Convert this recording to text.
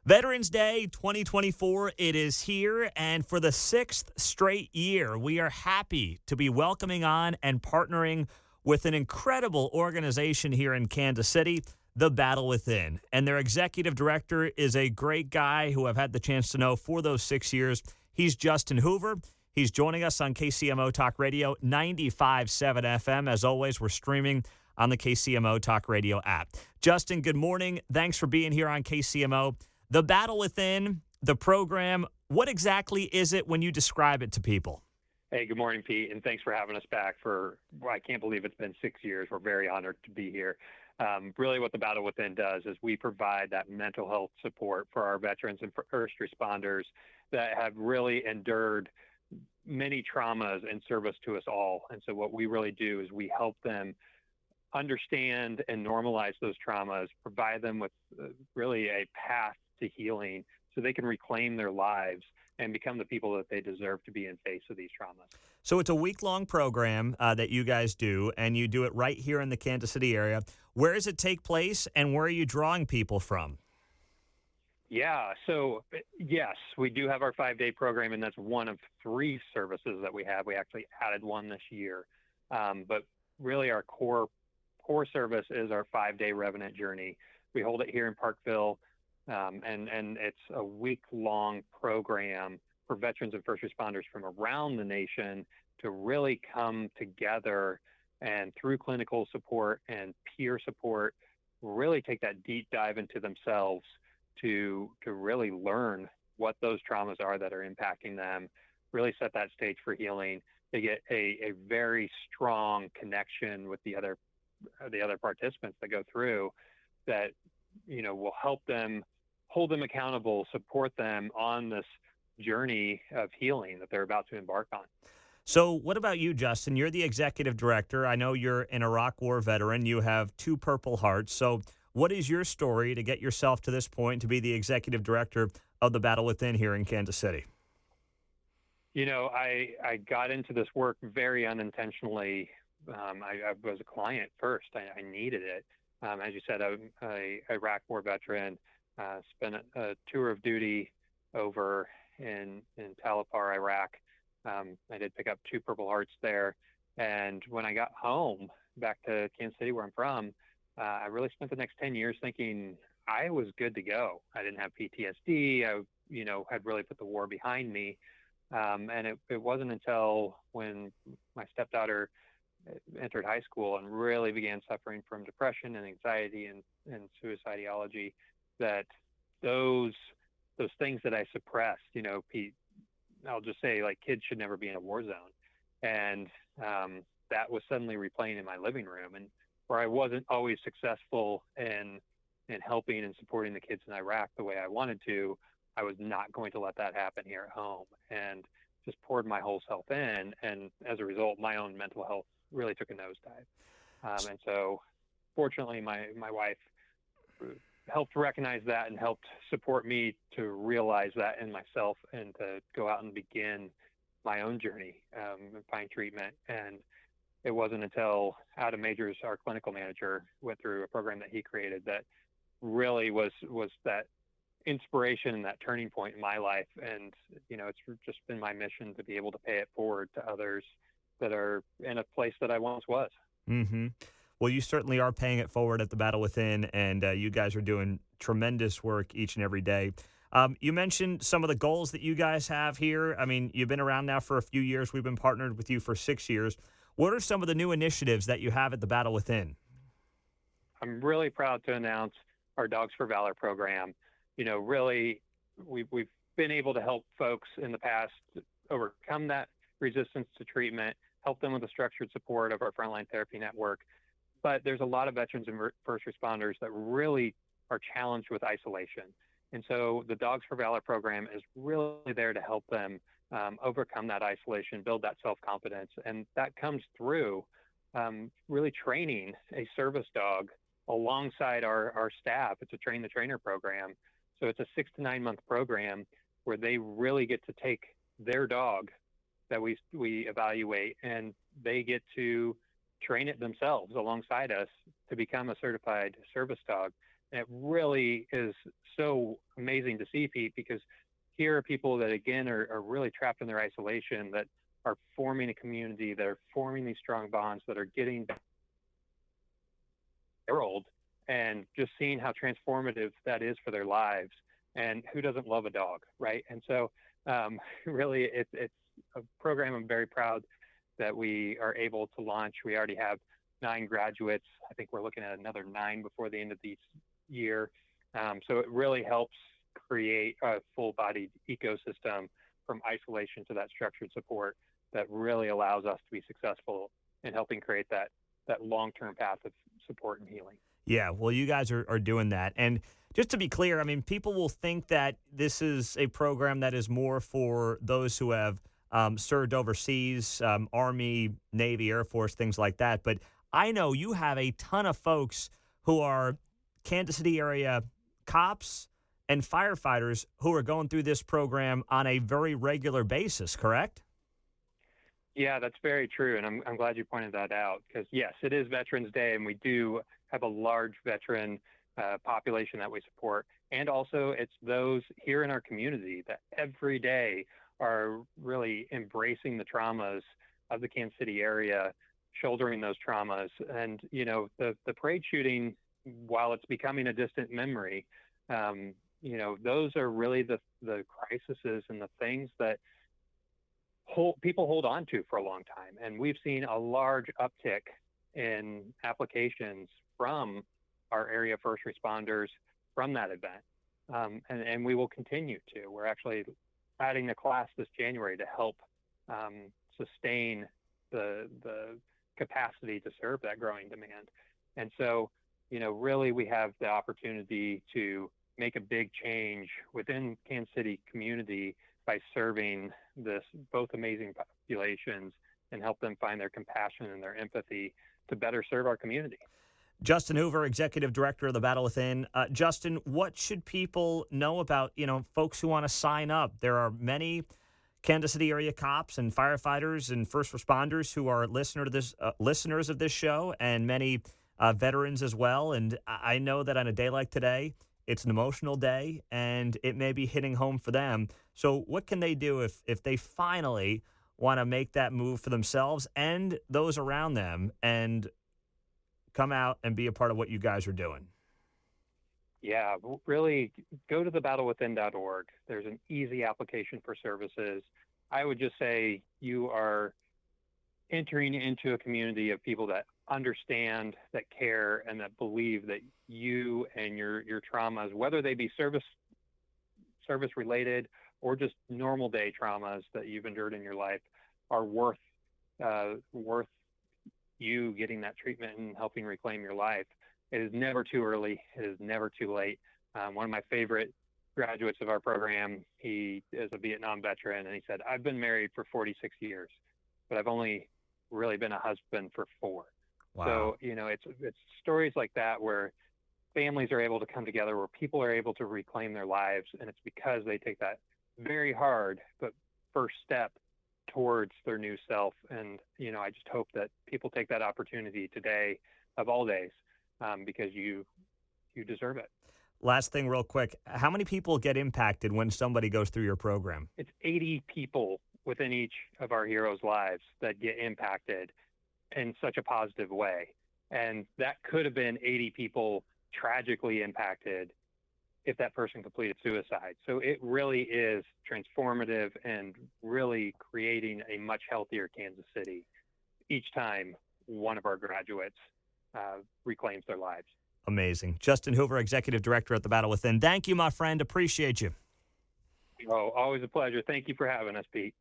Veterans Day 2024, it is here, and for the sixth straight year, we are happy to be welcoming on and partnering with an incredible organization here in Kansas City, The Battle Within. And their executive director is a great guy who I've had the chance to know for those 6 years. He's Justin Hoover. He's joining us on KCMO Talk Radio 95.7 FM. As always, we're streaming on the KCMO Talk Radio app. Justin, good morning. Thanks for being here on KCMO. The Battle Within, the program, what exactly is it when you describe it to people? Hey, good morning, Pete, and thanks for having us back I can't believe it's been 6 years. We're very honored to be here. Really what the Battle Within does is we provide that mental health support for our veterans and first responders that have really endured many traumas in service to us all. And so what we really do is we help them understand and normalize those traumas, provide them with really a path to healing so they can reclaim their lives and become the people that they deserve to be in face of these traumas. So it's a week-long program that you guys do, and you do it right here in the Kansas City area. Where does it take place, and where are you drawing people from? Yeah, so yes, we do have our 5-day program, and that's one of 3 services that we have. We actually added one this year. But really our core service is our 5-day Revenant Journey. We hold it here in Parkville. And it's a week-long program for veterans and first responders from around the nation to really come together and through clinical support and peer support, really take that deep dive into themselves to really learn what those traumas are that are impacting them, really set that stage for healing. They get a very strong connection with the other participants that go through that, will help them, hold them accountable, support them on this journey of healing that they're about to embark on. So what about you, Justin? You're the executive director. I know you're an Iraq War veteran. You have 2 Purple Hearts. So what is your story to get yourself to this point to be the executive director of the Battle Within here in Kansas City? I got into this work very unintentionally. I was a client first. I needed it. As you said, I'm an Iraq War veteran. Spent a tour of duty over in Talipar, Iraq. I did pick up 2 Purple Hearts there. And when I got home back to Kansas City, where I'm from, I really spent the next 10 years thinking I was good to go. I didn't have PTSD. I, had really put the war behind me. And it wasn't until when my stepdaughter entered high school and really began suffering from depression and anxiety and suicidology that those things that I suppressed, Pete, I'll just say, like, kids should never be in a war zone. And that was suddenly replaying in my living room. And where I wasn't always successful in helping and supporting the kids in Iraq the way I wanted to, I was not going to let that happen here at home, and just poured my whole self in. And as a result, my own mental health really took a nosedive. And so fortunately, my wife helped recognize that and helped support me to realize that in myself and to go out and begin my own journey and find treatment. And it wasn't until Adam Majors, our clinical manager, went through a program that he created that really was that inspiration and that turning point in my life. And, it's just been my mission to be able to pay it forward to others that are in a place that I once was. Mm-hmm. Well, you certainly are paying it forward at the Battle Within, and you guys are doing tremendous work each and every day. You mentioned some of the goals that you guys have here. I mean, you've been around now for a few years. We've been partnered with you for 6 years. What are some of the new initiatives that you have at the Battle Within? I'm really proud to announce our Dogs for Valor program. Really, we've been able to help folks in the past overcome that resistance to treatment, help them with the structured support of our Frontline Therapy Network. But there's a lot of veterans and first responders that really are challenged with isolation. And so the Dogs for Valor program is really there to help them overcome that isolation, build that self-confidence. And that comes through really training a service dog alongside our staff. It's a train the trainer program. So it's a 6 to 9 month program where they really get to take their dog that we evaluate, and they get to train it themselves alongside us to become a certified service dog. And it really is so amazing to see, Pete, because here are people that, again, are really trapped in their isolation, that are forming a community, that are forming these strong bonds, that are getting world, and just seeing how transformative that is for their lives. And who doesn't love a dog, right? And so, really, it's a program I'm very proud that we are able to launch. We already have 9 graduates. I think we're looking at another 9 before the end of the year. So it really helps create a full-bodied ecosystem from isolation to that structured support that really allows us to be successful in helping create that long-term path of support and healing. Yeah, well, you guys are doing that. And just to be clear, I mean, people will think that this is a program that is more for those who have served overseas, Army, Navy, Air Force, things like that. But I know you have a ton of folks who are Kansas City area cops and firefighters who are going through this program on a very regular basis, correct? Yeah, that's very true. And I'm glad you pointed that out, because, yes, it is Veterans Day, and we do have a large veteran population that we support. And also, it's those here in our community that every day are really embracing the traumas of the Kansas City area, shouldering those traumas. And, the parade shooting, while it's becoming a distant memory, those are really the crises and the things that people hold on to for a long time. And we've seen a large uptick in applications from our area first responders from that event. And we will continue to. We're actually adding a class this January to help sustain the capacity to serve that growing demand. And so, really we have the opportunity to make a big change within Kansas City community by serving this both amazing populations and help them find their compassion and their empathy to better serve our community. Justin Hoover, Executive Director of the Battle Within. Justin, what should people know about, folks who want to sign up? There are many Kansas City area cops and firefighters and first responders who are listeners of this show, and many veterans as well. And I know that on a day like today, it's an emotional day, and it may be hitting home for them. So what can they do if they finally want to make that move for themselves and those around them and come out and be a part of what you guys are doing? Yeah, really go to thebattlewithin.org. There's an easy application for services. I would just say you are entering into a community of people that understand, that care, and that believe that you and your traumas, whether they be service related or just normal day traumas that you've endured in your life, are worth you getting that treatment and helping reclaim your life. It is never too early. It is never too late. One of my favorite graduates of our program, he is a Vietnam veteran, and he said, "I've been married for 46 years, but I've only really been a husband for 4." Wow. So, it's stories like that where families are able to come together, where people are able to reclaim their lives, and it's because they take that very hard but first step towards their new self. And, I just hope that people take that opportunity today of all days, because you deserve it. Last thing real quick, how many people get impacted when somebody goes through your program? It's 80 people within each of our heroes' lives that get impacted in such a positive way. And that could have been 80 people tragically impacted if that person completed suicide. So it really is transformative and really creating a much healthier Kansas City each time one of our graduates reclaims their lives. Amazing. Justin Hoover, Executive Director at the Battle Within. Thank you, my friend. Appreciate you. Oh, always a pleasure. Thank you for having us, Pete.